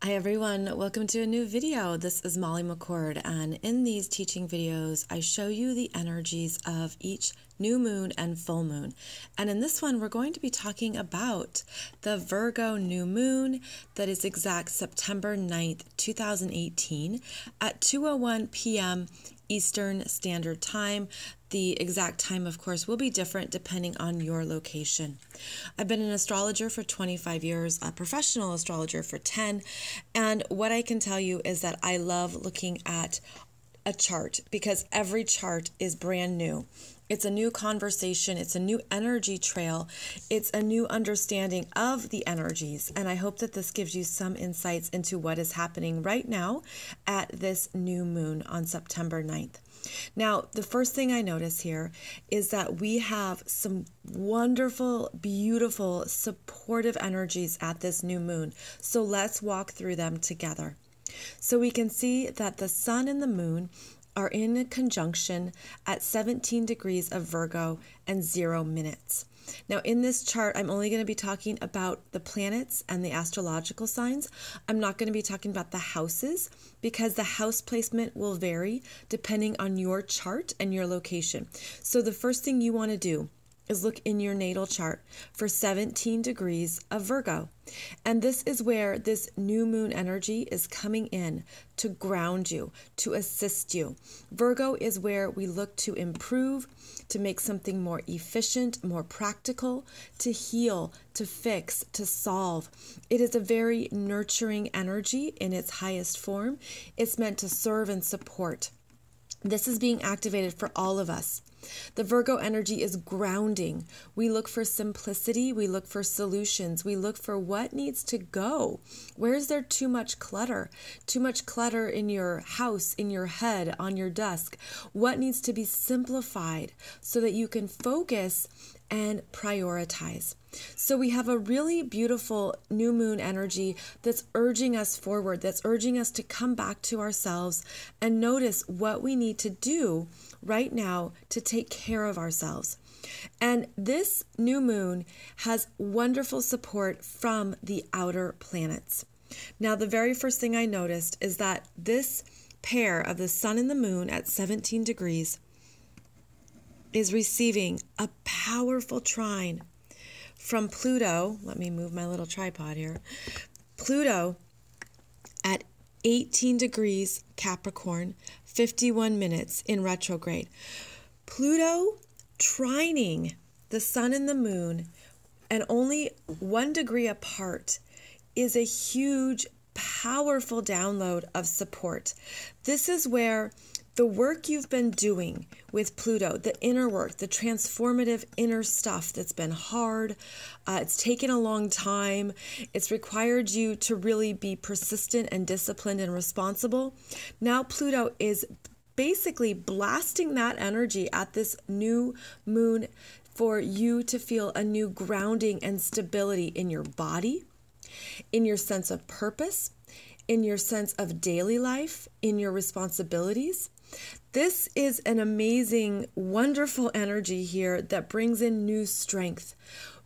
Hi everyone, welcome to a new video. This is Molly McCord, and in these teaching videos I show you the energies of each new moon and full moon. And in this one we're going to be talking about the Virgo new moon that is exact September 9th, 2018 at 2:01 p.m. Eastern Standard Time. The exact time, of course, will be different depending on your location. I've been an astrologer for 25 years, a professional astrologer for 10, and what I can tell you is that I love looking at a chart because every chart is brand new. It's a new conversation, it's a new energy trail, it's a new understanding of the energies, and I hope that this gives you some insights into what is happening right now at this new moon on September 9th. Now, the first thing I notice here is that we have some wonderful, beautiful, supportive energies at this new moon. So let's walk through them together. So we can see that the sun and the moon are in conjunction at 17 degrees of Virgo and 0 minutes. Now in this chart, I'm only going to be talking about the planets and the astrological signs. I'm not going to be talking about the houses because the house placement will vary depending on your chart and your location. So the first thing you want to do is look in your natal chart for 17 degrees of Virgo. And this is where this new moon energy is coming in to ground you, to assist you. Virgo is where we look to improve, to make something more efficient, more practical, to heal, to fix, to solve. It is a very nurturing energy in its highest form. It's meant to serve and support. This is being activated for all of us. The Virgo energy is grounding. We look for simplicity. We look for solutions. We look for what needs to go. Where is there too much clutter? Too much clutter in your house, in your head, on your desk? What needs to be simplified so that you can focus and prioritize? So we have a really beautiful new moon energy that's urging us forward, that's urging us to come back to ourselves and notice what we need to do right now to take care of ourselves. And this new moon has wonderful support from the outer planets. Now, the very first thing I noticed is that this pair of the sun and the moon at 17 degrees is receiving a powerful trine from Pluto. Let me move my little tripod here. Pluto at 18 degrees Capricorn, 51 minutes in retrograde. Pluto trining the sun and the moon and only 1 degree apart is a huge, powerful download of support. This is where the work you've been doing with Pluto, the inner work, the transformative inner stuff that's been hard, it's taken a long time, it's required you to really be persistent and disciplined and responsible. Now Pluto is basically blasting that energy at this new moon for you to feel a new grounding and stability in your body, in your sense of purpose, in your sense of daily life, in your responsibilities. This is an amazing, wonderful energy here that brings in new strength.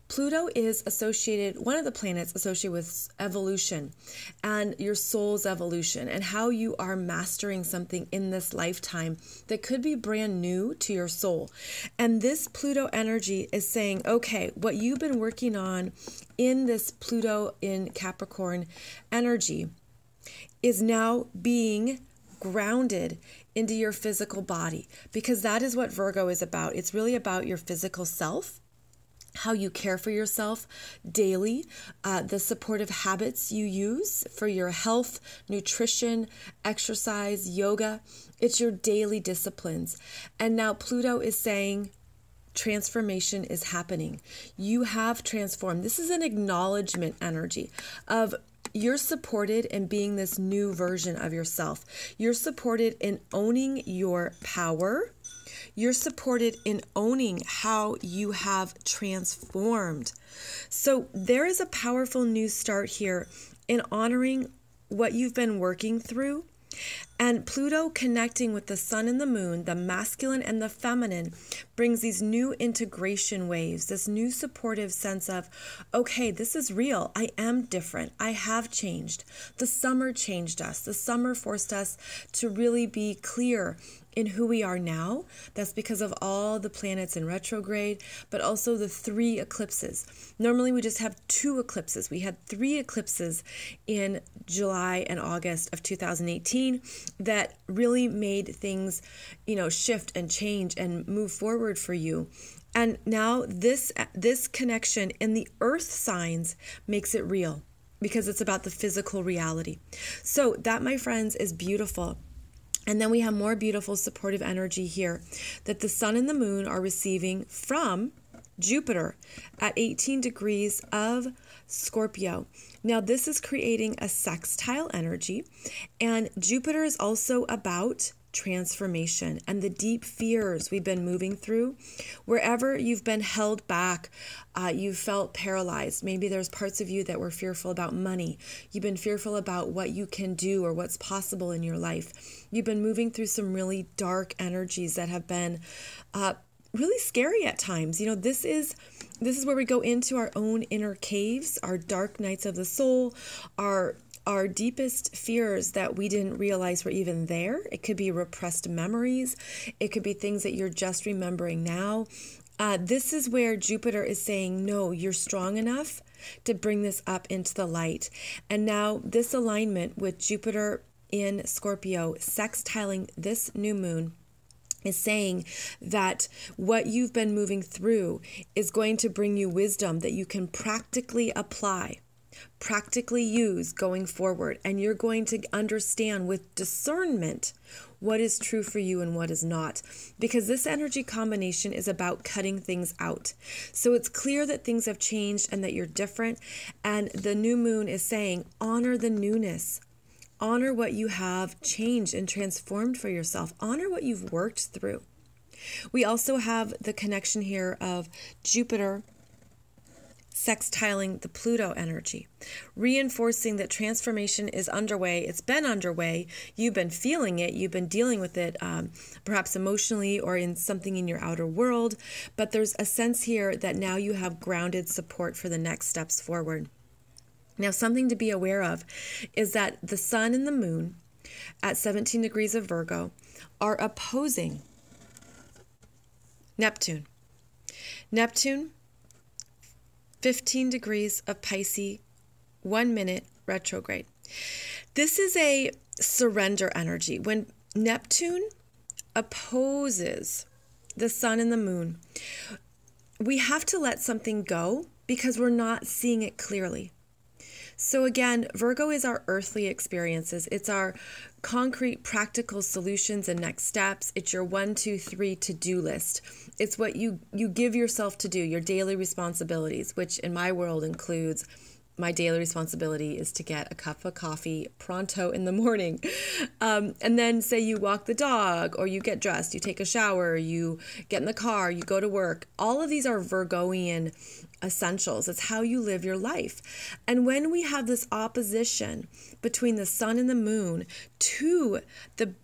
Pluto is associated, one of the planets associated with evolution and your soul's evolution and how you are mastering something in this lifetime that could be brand new to your soul. And this Pluto energy is saying, okay, what you've been working on in this Pluto in Capricorn energy is now being grounded into your physical body, because that is what Virgo is about. It's really about your physical self, how you care for yourself daily, the supportive habits you use for your health, nutrition, exercise, yoga. It's your daily disciplines. And now Pluto is saying transformation is happening. You have transformed. This is an acknowledgement energy of you're supported in being this new version of yourself. You're supported in owning your power. You're supported in owning how you have transformed. So there is a powerful new start here in honoring what you've been working through And Pluto connecting with the sun and the moon, the masculine and the feminine, brings these new integration waves, this new supportive sense of, okay, this is real. I am different. I have changed. The summer changed us. The summer forced us to really be clear in who we are now. That's because of all the planets in retrograde, but also the 3 eclipses. Normally we just have 2 eclipses. We had 3 eclipses in July and August of 2018 that really made things, shift and change and move forward for you. And now this connection in the earth signs makes it real because it's about the physical reality. So that, my friends, is beautiful. And then we have more beautiful supportive energy here that the sun and the moon are receiving from Jupiter at 18 degrees of Scorpio. Now this is creating a sextile energy, and Jupiter is also about transformation and the deep fears we've been moving through. Wherever you've been held back, you felt paralyzed. Maybe there's parts of you that were fearful about money. You've been fearful about what you can do or what's possible in your life. You've been moving through some really dark energies that have been really scary at times. This is where we go into our own inner caves, our dark nights of the soul, our deepest fears that we didn't realize were even there. It could be repressed memories. It could be things that you're just remembering now. This is where Jupiter is saying, no, you're strong enough to bring this up into the light. And now this alignment with Jupiter in Scorpio sextiling this new moon is saying that what you've been moving through is going to bring you wisdom that you can practically apply, practically use going forward. And you're going to understand with discernment what is true for you and what is not. Because this energy combination is about cutting things out. So it's clear that things have changed and that you're different. And the new moon is saying, honor the newness. Honor what you have changed and transformed for yourself. Honor what you've worked through. We also have the connection here of Jupiter sextiling the Pluto energy, reinforcing that transformation is underway. It's been underway. You've been feeling it. You've been dealing with it, perhaps emotionally or in something in your outer world. But there's a sense here that now you have grounded support for the next steps forward. Now, something to be aware of is that the sun and the moon at 17 degrees of Virgo are opposing Neptune. Neptune, 15 degrees of Pisces, 1 minute retrograde. This is a surrender energy. When Neptune opposes the sun and the moon, we have to let something go because we're not seeing it clearly. So again, Virgo is our earthly experiences. It's our concrete, practical solutions and next steps. It's your 1, 2, 3 to-do list. It's what you give yourself to do, your daily responsibilities, which in my world includes my daily responsibility is to get a cup of coffee pronto in the morning. And then say you walk the dog or you get dressed, you take a shower, you get in the car, you go to work. All of these are Virgoian essentials. It's how you live your life. And when we have this opposition between the sun and the moon to the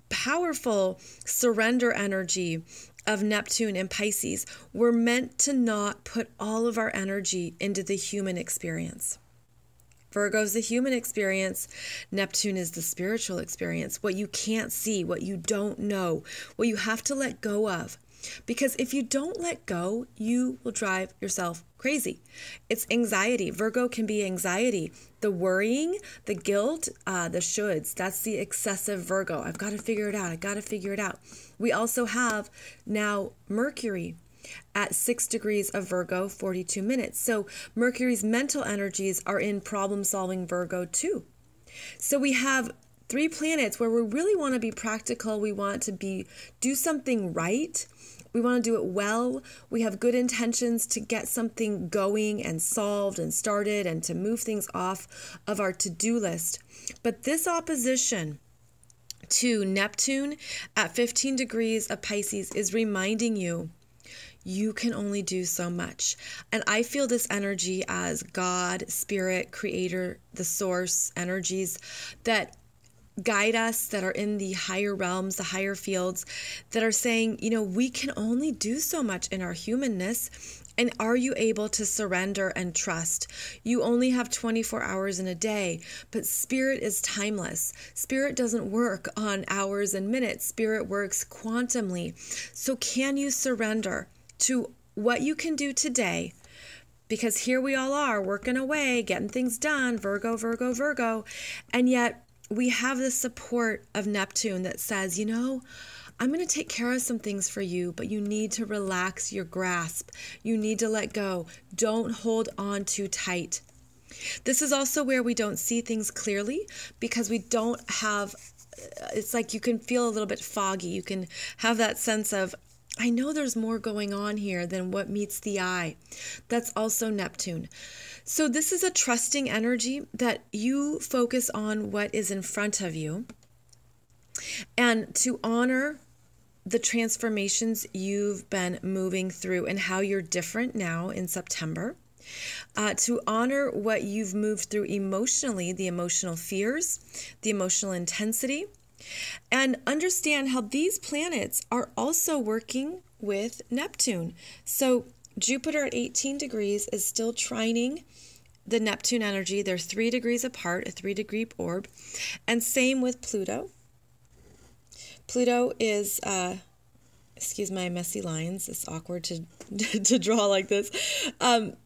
powerful surrender energy of Neptune and Pisces, we're meant to not put all of our energy into the human experience. Virgo is the human experience. Neptune is the spiritual experience. What you can't see, what you don't know, what you have to let go of. Because if you don't let go, you will drive yourself crazy. It's anxiety. Virgo can be anxiety. The worrying, the guilt, the shoulds. That's the excessive Virgo. I've got to figure it out. I got to figure it out. We also have now Mercury at 6 degrees of Virgo, 42 minutes. So Mercury's mental energies are in problem-solving Virgo too. So we have 3 planets where we really want to be practical. We want to do something right. We want to do it well. We have good intentions to get something going and solved and started and to move things off of our to-do list. But this opposition to Neptune at 15 degrees of Pisces is reminding you, you can only do so much. And I feel this energy as God, Spirit, Creator, the source energies, that guide us, that are in the higher realms, the higher fields, that are saying, we can only do so much in our humanness. And are you able to surrender and trust? You only have 24 hours in a day, but spirit is timeless. Spirit doesn't work on hours and minutes. Spirit works quantumly. So can you surrender to what you can do today? Because here we all are working away, getting things done, Virgo, Virgo, Virgo. And yet we have the support of Neptune that says, I'm going to take care of some things for you, but you need to relax your grasp. You need to let go. Don't hold on too tight. This is also where we don't see things clearly because we don't have, it's like you can feel a little bit foggy. You can have that sense of, I know there's more going on here than what meets the eye. That's also Neptune. So this is a trusting energy that you focus on what is in front of you and to honor the transformations you've been moving through and how you're different now in September, to honor what you've moved through emotionally, the emotional fears, the emotional intensity, and understand how these planets are also working with Neptune. So Jupiter at 18 degrees is still trining the Neptune energy. They're 3 degrees apart, a 3-degree orb, and same with Pluto. Pluto is, excuse my messy lines, it's awkward to draw like this.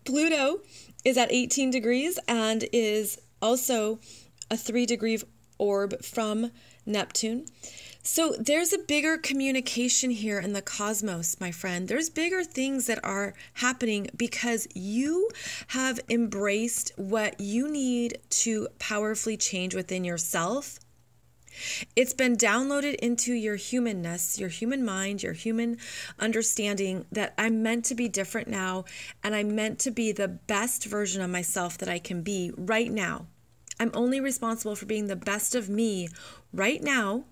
Pluto is at 18 degrees and is also a 3-degree orb from Neptune. So there's a bigger communication here in the cosmos, my friend. There's bigger things that are happening because you have embraced what you need to powerfully change within yourself. It's been downloaded into your humanness, your human mind, your human understanding that I'm meant to be different now, and I'm meant to be the best version of myself that I can be right now. I'm only responsible for being the best of me right now,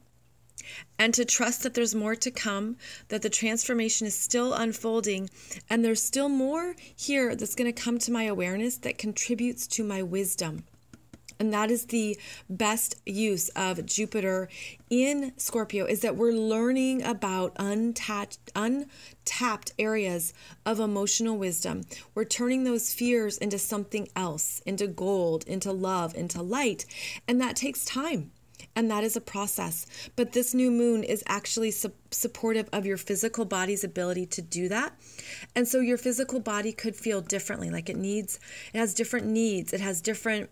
and to trust that there's more to come, that the transformation is still unfolding, and there's still more here that's going to come to my awareness that contributes to my wisdom. And that is the best use of Jupiter in Scorpio, is that we're learning about untapped areas of emotional wisdom. We're turning those fears into something else, into gold, into love, into light. And that takes time. And that is a process. But this new moon is actually supportive of your physical body's ability to do that. And so your physical body could feel differently, like it has different needs. It has different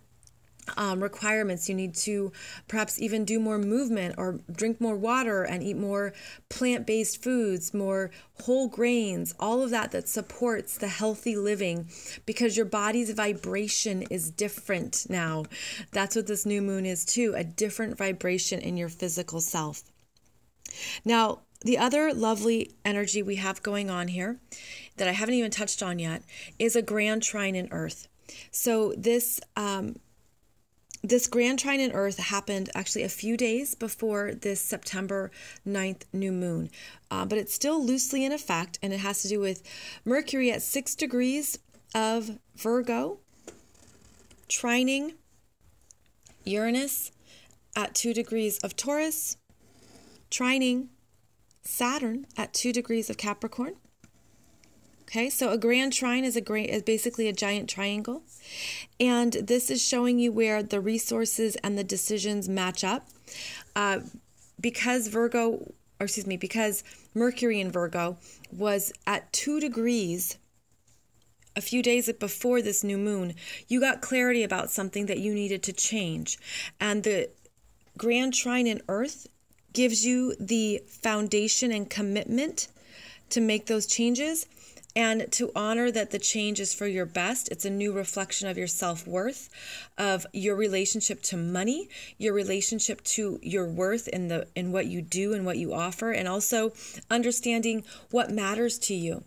requirements. You need to perhaps even do more movement or drink more water and eat more plant-based foods, more whole grains, all of that supports the healthy living because your body's vibration is different now. That's what this new moon is too, a different vibration in your physical self. Now, the other lovely energy we have going on here that I haven't even touched on yet is a grand trine in Earth. So this grand trine in Earth happened actually a few days before this September 9th new moon, but it's still loosely in effect, and it has to do with Mercury at 6 degrees of Virgo, trining Uranus at 2 degrees of Taurus, trining Saturn at 2 degrees of Capricorn. Okay, so a grand trine is basically a giant triangle. And this is showing you where the resources and the decisions match up. Because Mercury in Virgo was at 2 degrees a few days before this new moon, you got clarity about something that you needed to change. And the grand trine in Earth gives you the foundation and commitment to make those changes. And to honor that the change is for your best. It's a new reflection of your self-worth, of your relationship to money, your relationship to your worth in what you do and what you offer, and also understanding what matters to you.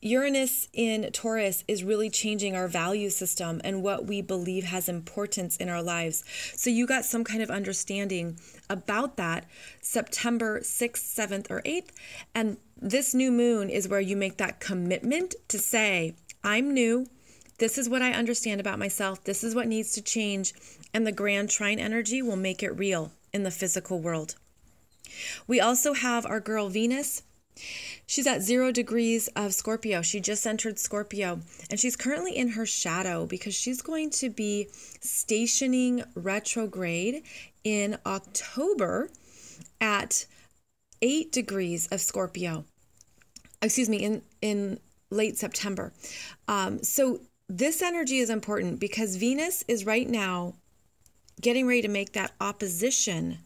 Uranus in Taurus is really changing our value system and what we believe has importance in our lives. So you got some kind of understanding about that September 6th, 7th, or 8th. And this new moon is where you make that commitment to say, I'm new This is what I understand about myself. This is what needs to change. And the grand trine energy will make it real in the physical world. We also have our girl Venus. She's at 0 degrees of Scorpio. She just entered Scorpio, and she's currently in her shadow because she's going to be stationing retrograde in October at 8 degrees of Scorpio. Excuse me, in late September. So this energy is important because Venus is right now getting ready to make that opposition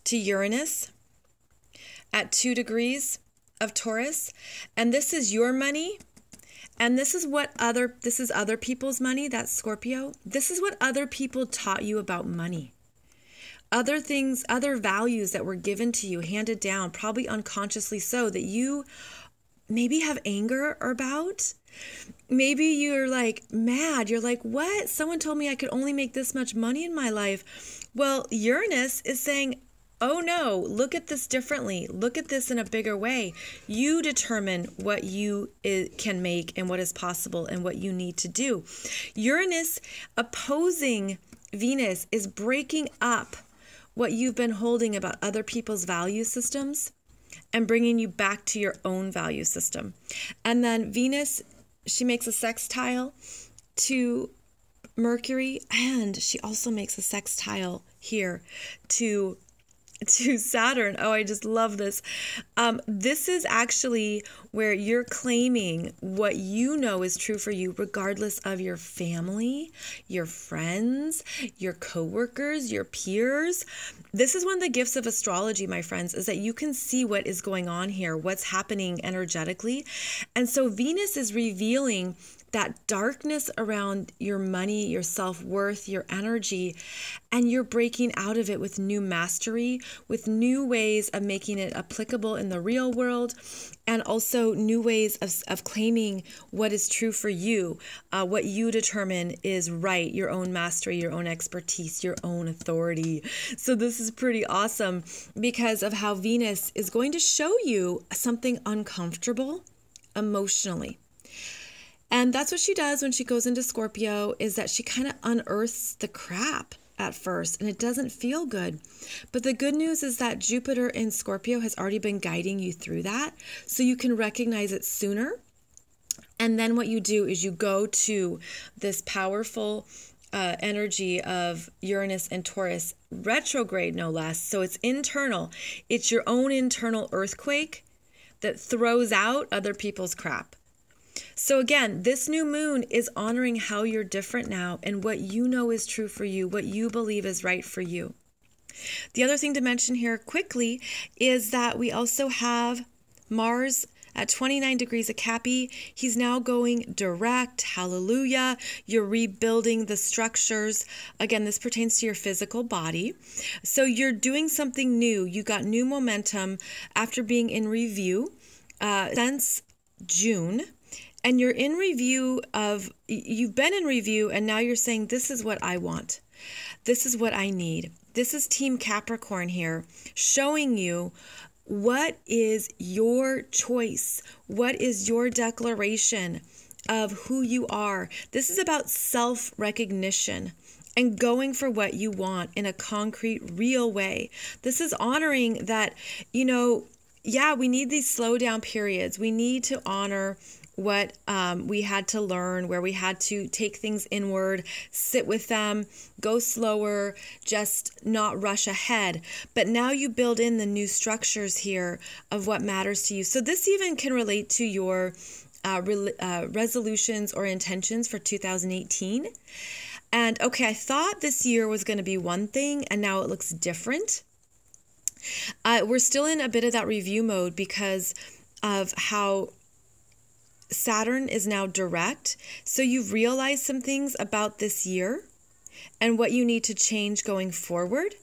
to Uranus at 2 degrees of Taurus. And this is your money. And this is other people's money. That's Scorpio. This is what other people taught you about money. Other things, other values that were given to you, handed down, probably unconsciously so, that you maybe have anger about. Maybe you're like mad. You're like, what? Someone told me I could only make this much money in my life. Well, Uranus is saying, oh no, look at this differently. Look at this in a bigger way. You determine what you can make and what is possible and what you need to do. Uranus opposing Venus is breaking up what you've been holding about other people's value systems and bringing you back to your own value system. And then Venus, she makes a sextile to Mercury, and she also makes a sextile here to Saturn. Oh, I just love this. This is actually where you're claiming what you know is true for you, regardless of your family, your friends, your coworkers, your peers. This is one of the gifts of astrology, my friends, is that you can see what is going on here, what's happening energetically. And so Venus is revealing that darkness around your money, your self-worth, your energy, and you're breaking out of it with new mastery, with new ways of making it applicable in the real world, and also new ways of claiming what is true for you, what you determine is right, your own mastery, your own expertise, your own authority. So this is pretty awesome because of how Venus is going to show you something uncomfortable emotionally. And that's what she does when she goes into Scorpio, is that she kind of unearths the crap at first, and it doesn't feel good. But the good news is that Jupiter in Scorpio has already been guiding you through that, so you can recognize it sooner. And then what you do is you go to this powerful energy of Uranus and Taurus, retrograde no less. So it's internal. It's your own internal earthquake that throws out other people's crap. So again, this new moon is honoring how you're different now and what you know is true for you, what you believe is right for you. The other thing to mention here quickly is that we also have Mars at 29 degrees of Capi. He's now going direct. Hallelujah. You're rebuilding the structures. Again, this pertains to your physical body. So you're doing something new. You got new momentum after being in review since June. And you're in review you've been in review, and now you're saying, this is what I want. This is what I need. This is Team Capricorn here, showing you what is your choice. What is your declaration of who you are? This is about self-recognition and going for what you want in a concrete, real way. This is honoring that, yeah, we need these slow down periods. We need to honor what we had to learn, where we had to take things inward, sit with them, go slower, just not rush ahead. But now you build in the new structures here of what matters to you. So this even can relate to your resolutions or intentions for 2018. And okay, I thought this year was going to be one thing, and now it looks different. We're still in a bit of that review mode because of how Saturn is now direct. So you've realized some things about this year and what you need to change going forward.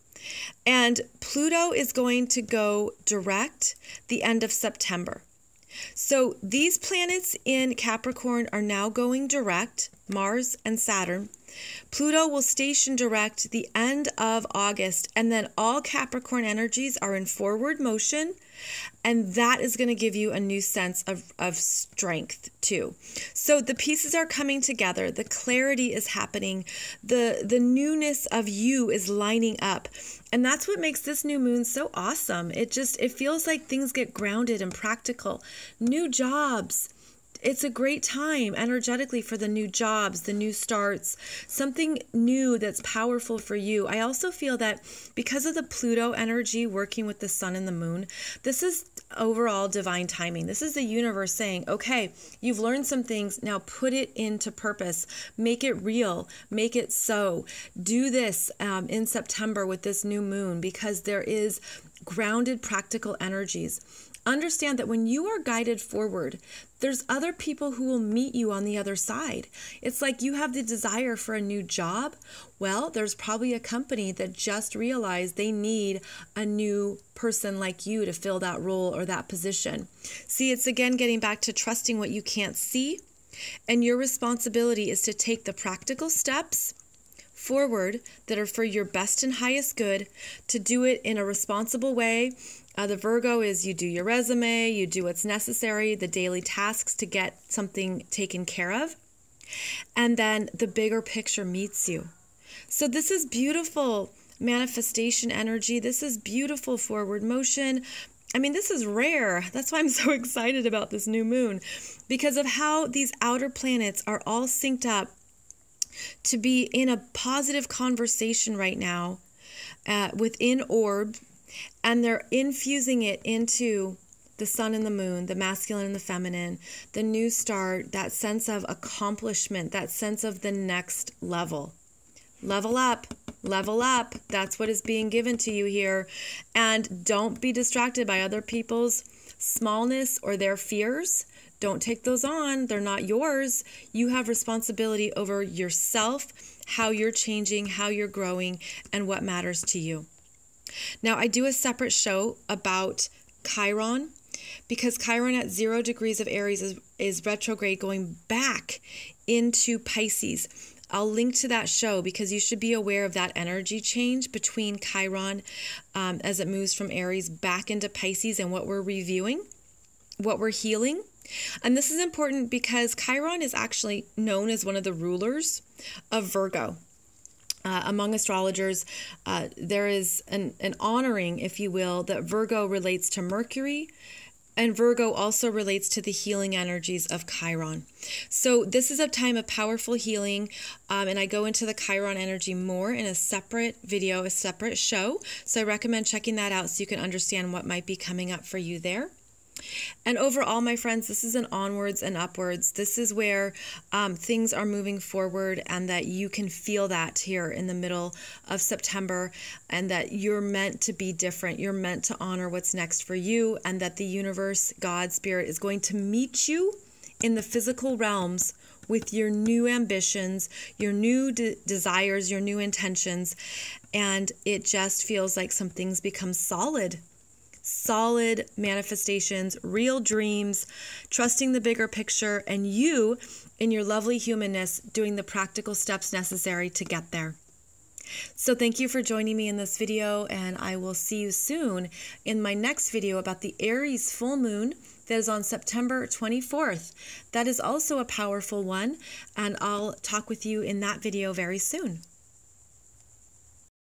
And Pluto is going to go direct the end of September. So these planets in Capricorn are now going direct, Mars and Saturn. Pluto will station direct the end of August, and then all Capricorn energies are in forward motion, and that is going to give you a new sense of strength too. So the pieces are coming together, the clarity is happening, the newness of you is lining up, and that's what makes this new moon so awesome. It feels like things get grounded and practical. New jobs. It's a great time energetically for the new jobs, the new starts, something new that's powerful for you. I also feel that because of the Pluto energy working with the sun and the moon, this is overall divine timing. This is the universe saying, okay, you've learned some things, now put it into purpose, make it real, make it so. Do this in September with this new moon, because there is grounded practical energies. Understand that when you are guided forward, there's other people who will meet you on the other side. It's like you have the desire for a new job. Well, there's probably a company that just realized they need a new person like you to fill that role or that position. See, it's again getting back to trusting what you can't see. And your responsibility is to take the practical steps forward that are for your best and highest good, to do it in a responsible way. The Virgo is you do your resume, you do what's necessary, the daily tasks to get something taken care of, and then the bigger picture meets you. So this is beautiful manifestation energy. This is beautiful forward motion. I mean, this is rare. That's why I'm so excited about this new moon, because of how these outer planets are all synced up to be in a positive conversation right now within orb, and they're infusing it into the sun and the moon, the masculine and the feminine, the new start, that sense of accomplishment, that sense of the next level. Level up, level up. That's what is being given to you here. And don't be distracted by other people's smallness or their fears. Don't take those on. They're not yours. You have responsibility over yourself, how you're changing, how you're growing, and what matters to you. Now, I do a separate show about Chiron, because Chiron at 0 degrees of Aries is retrograde going back into Pisces. I'll link to that show because you should be aware of that energy change between Chiron as it moves from Aries back into Pisces, and what we're reviewing, what we're healing. And this is important because Chiron is actually known as one of the rulers of Virgo. Among astrologers, there is an honoring, if you will, that Virgo relates to Mercury, and Virgo also relates to the healing energies of Chiron. So this is a time of powerful healing, and I go into the Chiron energy more in a separate video, a separate show. So I recommend checking that out so you can understand what might be coming up for you there. And overall, my friends, this is an onwards and upwards. This is where things are moving forward, and that you can feel that here in the middle of September, and that you're meant to be different. You're meant to honor what's next for you, and that the universe, God, Spirit, is going to meet you in the physical realms with your new ambitions, your new desires, your new intentions, and it just feels like some things become solid manifestations, real dreams, trusting the bigger picture, and you, in your lovely humanness, doing the practical steps necessary to get there. So thank you for joining me in this video, and I will see you soon in my next video about the Aries full moon that is on September 24th. That is also a powerful one, and I'll talk with you in that video very soon.